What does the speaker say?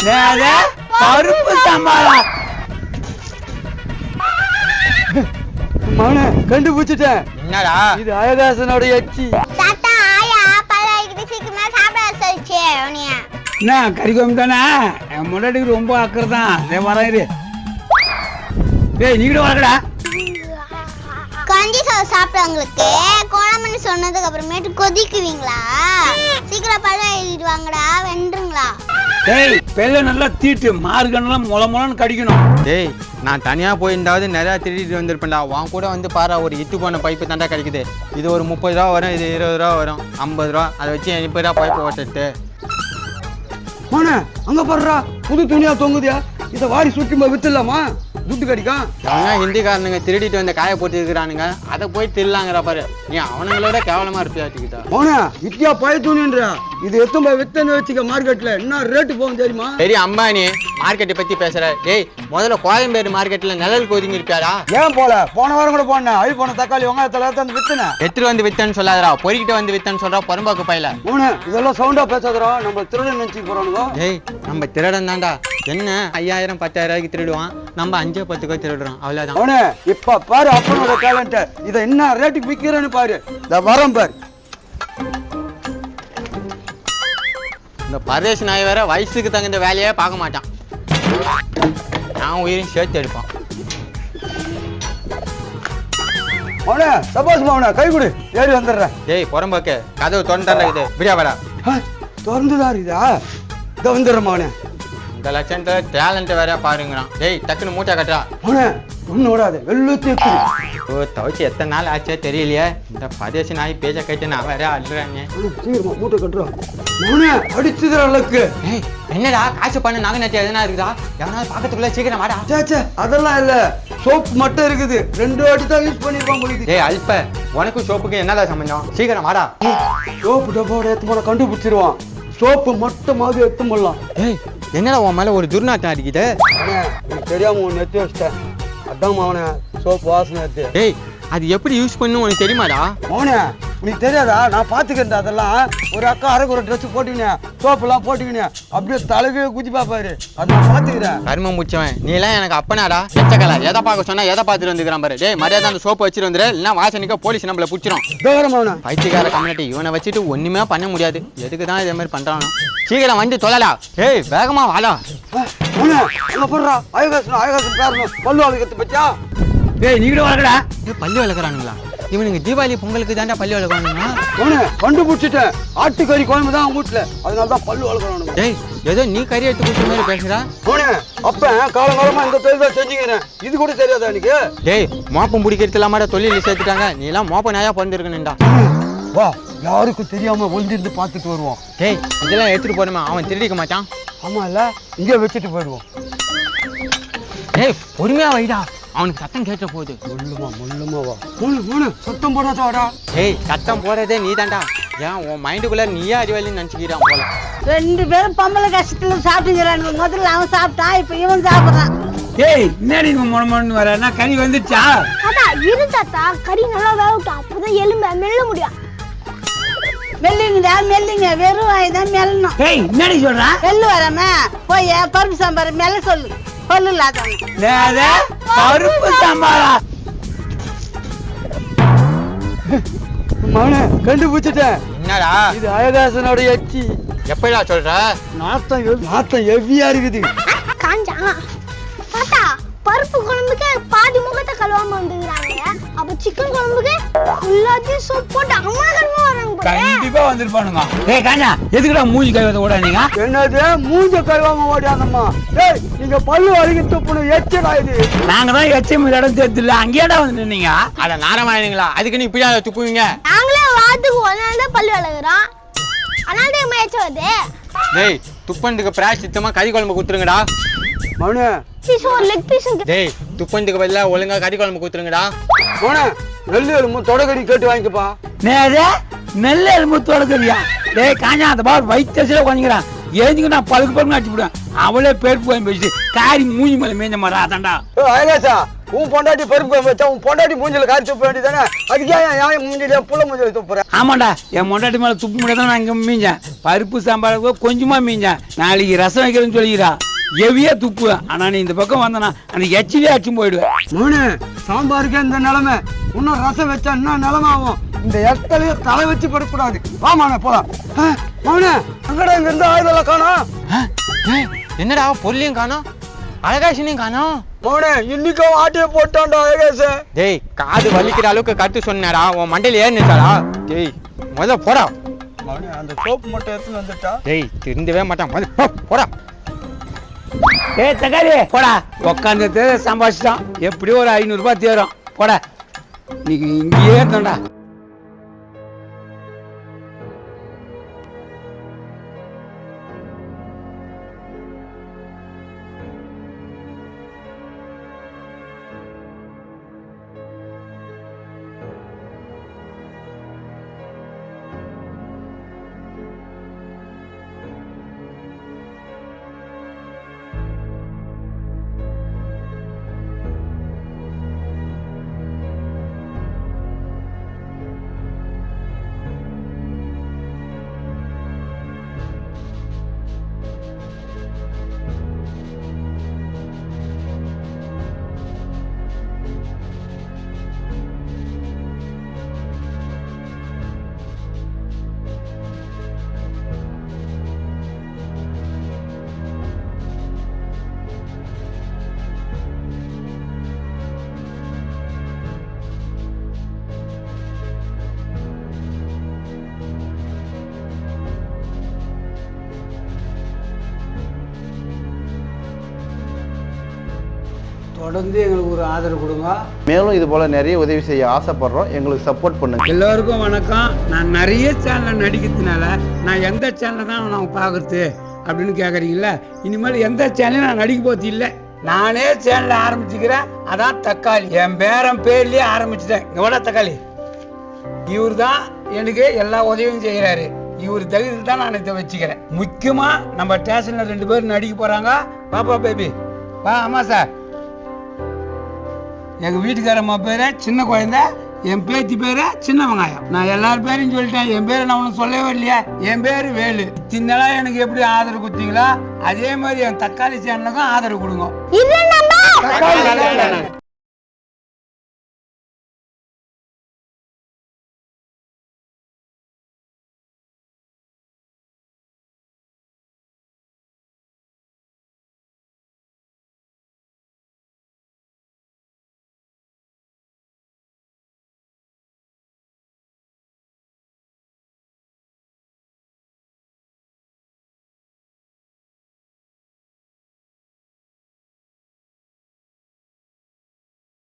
பருப்பு சாம்பாரா? மவனே கண்டுபிடிச்சிட்டேன். என்னடா இது அழகாசனோட எச்சி. தாத்தா ஆயா பல்லாயிக்கிட்டு சீக்கிரமா சாப்பிட சொல்லிச்சு உனிய. என்ன கறிக்கோம் தானே? என் முன்னாடிக்கு ரொம்ப அக்கறதான் வரேன். ஏய் நீ கூட வரக்கடா. கஞ்சி சாதம் சாப்பிட்டவங்களுக்கு கோலமணி சொன்னதுக்கு அப்புறமேட்டு கொதிக்குவீங்களா? சீக்கிரம் பழம் எழுதிட்டு வாங்கடா, வென்றுங்களா? டேய் பெல்ல நல்லா தீட்டு மார்கனெல்லாம் முளமுளன்னு கடிக்கணும். டேய் நான் தனியா போயிருந்தாவது நிறையா திருடிட்டு வந்திருப்பேன்டா. உன் கூட வந்து பாரு, ஒரு இட்டு போன பைப்பு தாண்டா கிடைக்குது. இது ஒரு 30 ரூபா வரும், இது 20 ரூபா வரும், 50 ரூபா. அதை வச்சு 80 ரூபா பைப்பு ஓட்டிட்டு மவனே அங்க பாடுறா, புது துணியா தொங்குதியா? இதை வாரி சுற்றி வித்துலாமா? துட்டு கடிக்கும். அவனா ஹிந்திக்காரனுங்க திருடிட்டு வந்து காய போட்டு இருக்கிறானுங்க, அதை போய் திருலாங்கிற பாரு. நீ அவனுங்களோட கேவலமா இருப்பியாட்டிக்கிட்டா. மவனே வித்தியா பய துணின்றா, இது எத்தனை வித்தன்னு வச்சுக்க மார்க்கெட்ல என்ன ரேட்டு போகும் தெரியுமா? சரி அம்பானி மார்க்கெட்டை பத்தி பேசுற. டேய் முதல்ல கோயம்பேடு மார்க்கெட்ல நிழல் ஒதுங்கி இருப்பியாடா? ஏன் போல? போன வாரம் கூட போனேன். அழி போன தக்காளி வெங்காயத்துல வந்து வித்துனேன். எடுத்துட்டு வந்து வித்தன்னு சொல்லாதடா, பொறிக்கிட்டு வந்து வித்தன்னு சொல்றா பொறும்பாக்கு பையில. மவனே இதெல்லாம் சவுண்டா பேசாதடா, நம்ம திருடன் நினைச்சு போறானுங்க. டேய் நம்ம திருடன் தான்டா. என்ன 5000 10,000 ரூபாய்க்கு திருடுவான், நம்ம 5-10 திருடுறோம், அவ்வளவுதான். அவனே இப்ப பாரு அப்பனோட டேலண்ட். இதை என்ன ரேட்டுக்கு விக்கிறேன்னு பாரு. இந்த வரம் பாரு. இந்த பரதேசி நாய் வேற வயசுக்கு தகுந்த வேலையே பார்க்க மாட்டான். நான் உயிரையும் சேர்த்து எடுப்பான். அவனே சபாஸ் மவனே கை கொடு, ஏறி வந்துடுறேன். டேய் புறம்போக்கு கதவு திறந்தாண்டா இது இப்படியா வரா? திறந்துதான் இதா? இதை வந்துடுறேன் மவனே. இந்த லட்சணத்துல டேலண்ட் வேற பாருங்கிறான். டேய் டக்குன்னு மூட்டை கட்டுறா. அவனே ஒண்ணு விடாது, வெள்ளூத்தி எப்படி? ஓ தவச்சு எத்தனை நாள் ஆச்சே தெரியலையே. இந்த பரதேசி நாய் பேச்ச கேட்டு நான் வேற அழுறாங்க. சீக்கிரமா மூட்டை கட்டுறோம். மவனே அடிச்சுதுற அளவுக்கு. ஏய் என்னடா காசு பண்ண நகை நட்டி எதுனா இருக்குதா? எவனாவது பாக்கத்துக்குள்ள சீக்கிரம் வாடா. சேச்சே அதெல்லாம் இல்ல, சோப் மட்டும் இருக்குது. 2 வாட்டி தான் யூஸ் பண்ணிருப்பான் போலிது. டேய் அல்ப உனக்கும் சோப்புக்கு என்னடா சம்பந்தம்? சீக்கிரம் வாடா. சோப்பு டப்பாவோட எடுத்து போன கண்டுபிடிச்சிருவான். சோப்பு மட்டுமாவது எடுத்து போடலாம். ஏய் என்னடா உன் மேல ஒரு துர்நாற்றம் அடிக்குது? எனக்கு தெரியாம ஒன்று எடுத்து வச்சிட்டேன். அதான் மவனே சோப்பு வாசனை எடுத்து. டேய் அது எப்படி யூஸ் பண்ணணும் உனக்கு தெரியுமாடா? மவனே உனக்கு தெரியாதா? நான் பாத்துக்கிறேன். அதெல்லாம் ஒரு அக்கா அரைக்கு ஒரு ட்ரெஸ் போட்டுக்கினேன், சோப்பு எல்லாம் போட்டுக்கினேன், அப்படியே தலைக்கு குச்சி பாப்பாரு. அதை நான் பாத்துக்கிறேன். கர்மம் முடிச்சவன் நீ எல்லாம் எனக்கு அப்பனாடா. எச்சக்கலை எதை பார்க்க சொன்னா எதை பார்த்துட்டு வந்துக்கிறான் பாரு. டேய் மரியாதை அந்த சோப்பு வச்சுட்டு வந்துரு, இல்லைன்னா வாசனிக்க போலீஸ் நம்மள பிடிச்சிரும். மவனே பைத்தியக்கார கம்யூனிட்டி இவனை வச்சுட்டு ஒண்ணுமே பண்ண முடியாது. எதுக்கு தான் இதே மாதிரி பண்றானோ? சீக்கிரம் வந்து தொலைடா. ஏய் வேகமா வாடா. மவனே அங்க போடுறா. அழகாசன் பேரணும் பல்லு அழகத்தை பத்தியா? டேய் நீ கூட வரக்கடா. பல்லு விளக்குறானுங்களா இவனுங்க? தீபாவளி பொங்கலுக்கு தாண்டா பல்லு விளக்குறானுங்களா? மவனே கண்டுபிடிச்சிட்டேன். ஆட்டுக்கறி குழம்பு தான் வீட்டுல, அதனால தான் பல்லு வளர்க்கறானுங்க. டேய் ஏதோ நீ கறி எடுத்து கொடுத்த மாதிரி பேசுறா. மவனே அப்ப காலங்காலமா இந்த தொழில் தான் செஞ்சுக்கிறேன். இது கூட தெரியாதா எனக்கு? டேய் மோப்பம் பிடிக்கிறது இல்லாம தொழில் சேர்த்துட்டாங்க. நீ எல்லாம் மோப்ப நாயா பிறந்திருக்கணும்டா. வா யாருக்கும் தெரியாம ஒளிஞ்சிருந்து பார்த்துட்டு வருவோம். டேய் இதெல்லாம் எடுத்துட்டு போறோமா? அவன் திருடிக்க மாட்டான். ஆமா இல்ல, இங்கே வச்சுட்டு போயிடுவோம். டேய் பொறுமையா வைடா, அவனுக்கு சத்தம் கேட்ட போகுது. முள்ளுமா வா. மூணு சத்தம் போடாதாடா. டேய் சத்தம் போறதே நீ தாண்டா. ஏன் உன் மைண்டுக்குள்ள நீயே அறிவாளின்னு நினைச்சுக்கிறான் போல. 2 பேரும் பொம்பளை கஷ்டத்துல சாப்பிட்டுங்கிறானுங்க. முதல்ல அவன் சாப்பிட்டான், இப்ப இவன் சாப்பிடுறான். ஏய் என்னடி மொணமொன்னு வர? நான் கறி வந்துச்சா? தாத்தா இரு தாத்தா, கறி நல்லா வேகட்டும், அப்பதான் எலும்ப மெல்ல முடியும். மெல்லுங்க வெறும் வாய்தான் மெல்லணும். ஏய் என்னடி சொல்ற? வெள்ளு வராம போய் பருப்பு சாம்பார் மெல்ல சொல்லு. பல்லு இல்லாதவங்க பருப்பு சாம்பாரா? மவனே கண்டுபிடிச்சிட்டேன். என்னடா இது அழகாசனோட எச்சி. எப்படிடா சொல்ற? நாத்தம் எவ்வியா இருக்குது. காஞ்சா தாத்தா, பருப்பு குழம்புக்கு பாதி முகத்தை கழுவாம வந்துக்கிறாங்க. அப்ப சிக்கன் குழம்புக்கு எல்லாத்தையும் சோப் போட்டு அமலகரமா வராங்க. கண்டிப்பா வந்திருப்பானுங்க. ஏய் காஞ்சா எதுக்குடா மூஞ்சி கழுவத ஓடானீங்க? என்னது மூஞ்ச கழுவாம ஓடியாந்தம்மா? ஏய் நீங்க பல்லு வலிக்கு துப்புன எச்சடா இது. நாங்க தான் எச்சம் இடம் தெரிஞ்சில்ல, அங்கேயேடா வந்து நின்னீங்க. அட நாரமாயினீங்களா? அதுக்கு நீ இப்படியா துப்புவீங்க? நாங்களே வாரத்துக்கு ஒரு நாள் தான் பல்லு விளக்குறோம், அதனால தான் முயற்சி வருது. டேய் துப்பண்டுக்கு பிராயச்சித்தமா கறி குழம்பு கொடுத்துருங்கடா. மவனே ஒரு லெக் பீஸ். டேய் துப்பண்டுக்கு பதிலா ஒழுங்கா கறி குழம்பு கொடுத்துருங்கடா. மவனே நெல்லு எலும்பு தொடக்கடி கேட்டு வாங்கிக்கப்பா. நேரே நெல் எலும்பு தொடக்குறியா? டேய் காஞ்சா அந்த பார் வயிற்றுல கொஞ்சிக்கிறான். ஏஞ்சுக்கு நான் பழுக்கு அடிச்சு விடுவேன். அவளே பேருக்கு போய் பேசி காரி மூஞ்சி மேல மேஞ்ச மாதிரி அதான்டா. அழகேசா உன் பொண்டாட்டி பருப்பு குழம்பு வச்சா உன் பொண்டாட்டி மூஞ்சில காரி துப்ப வேண்டியதானே? அதுக்கு ஏன் மூஞ்சில புள்ள மூஞ்சில துப்புறேன்? ஆமாண்டா, என் பொண்டாட்டி மேல துப்பு முடியாதான் நான் இங்க மீஞ்சேன். பருப்பு சாம்பார் கொஞ்சமா மீஞ்சேன். நாளைக்கு ரசம் வைக்கிறேன்னு சொல்லிக்கிறா. எவியா துப்புவேன். ஆனா நீ இந்த பக்கம் வந்தனா அந்த எச்சிலே அடிச்சும் போயிடுவேன். மோனு சாம்பாருக்கு இந்த நிலைமை, இன்னும் ரசம் வச்சா என்ன நிலைமை ஆகும்? இந்த இடத்துலயே தலை வச்சு படக்கூடாது. வாமாண்ணே போலாம். மோனு அங்கடா இங்க இருந்து ஆயுதெல்லாம் காணோம். என்னடா பொருளையும் காணோம், அழகாசினையும் காணோம். மோனே இன்னைக்கும் ஆட்டிய போட்டான்டா அழகேச. டேய் காது வலிக்கிற அளவுக்கு கத்து சொன்னாடா, உன் மண்டையில ஏறிச்சாடா. டேய் முதல்ல போடா. மோனே அந்த சோப்பு மட்டும் எடுத்துன்னு வந்துட்டா. டேய் திருந்தவே மாட்டான், முதல்ல போடா. ஏய் தக்காளி போடா. உக்காந்து சம்பாதிச்சிட்டான். எப்படியும் ஒரு 500 ரூபாய் தேரும். போடா, இன்னைக்கு இங்கேயே இருந்தோம்டா. தொடர்ந்து எங்களுக்கு ஒரு ஆதரவு கொடுங்க. மேலும் இது போல நிறைய உதவி செய்ய ஆசைப்படுறோம். எங்களுக்கு சப்போர்ட் பண்ணுங்க. எல்லாருக்கும் வணக்கம். நான் நிறைய சேனல் நடிக்கிறதுனால நான் எந்த சேனலை தான் நான் பார்க்கறது அப்படின்னு கேட்குறீங்களா? இனிமேல் எந்த சேனலையும் நான் நடிக்க போகிறது இல்லை. நானே சேனலை ஆரம்பிச்சுக்கிறேன். அதான் தக்காளி. என் பேர்லயே ஆரம்பிச்சுட்டேன். எவ்வளோ தக்காளி இவர் தான் எனக்கு எல்லா உதவியும் செய்கிறாரு. இவர் தகுதியில் தான் நான் இதை வச்சுக்கிறேன். முக்கியமா நம்ம ஸ்டேஷன்ல 2 பேரும் நடிக்க போறாங்க. பாப்பா பேபி வா. ஆமா சார், எங்க வீட்டுக்காரம்மா பேரு சின்ன குழந்தை, என் பேத்தி பேரு சின்ன வெங்காயம். நான் எல்லாரும் பேரையும் சொல்லிட்டேன். என் பேரை நான் ஒன்றும் சொல்லவே இல்லையா? என் பேரு வேலு. இத்தனை எனக்கு எப்படி ஆதரவு கொடுத்தீங்களா அதே மாதிரி என் தக்காளி சேனலுக்கும் ஆதரவு கொடுங்க. இது நம்ம